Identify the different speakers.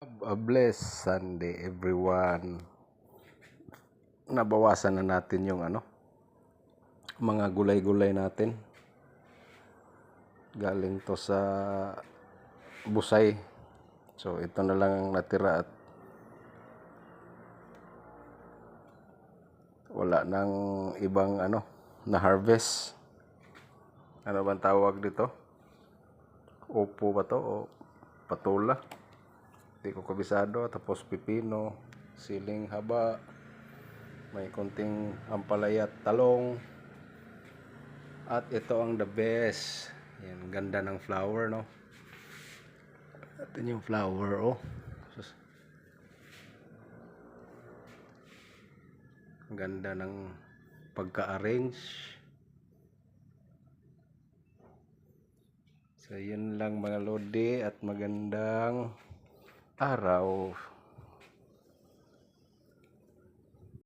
Speaker 1: A blessed Sunday everyone. Nabawasan na natin yung mga gulay-gulay natin. Galing to sa busay. So ito na lang ang natira at wala nang ibang na harvest. Ano bang tawag dito? Upo ba to o patola? Hindi ko kabisado. Tapos pipino, siling haba, may konting ampalaya at talong. At ito ang the best. Yan, ganda ng flower, no? Ito yung flower, oh. Ang ganda ng pagka-arrange. So yun lang mga lodi, at magandang araw.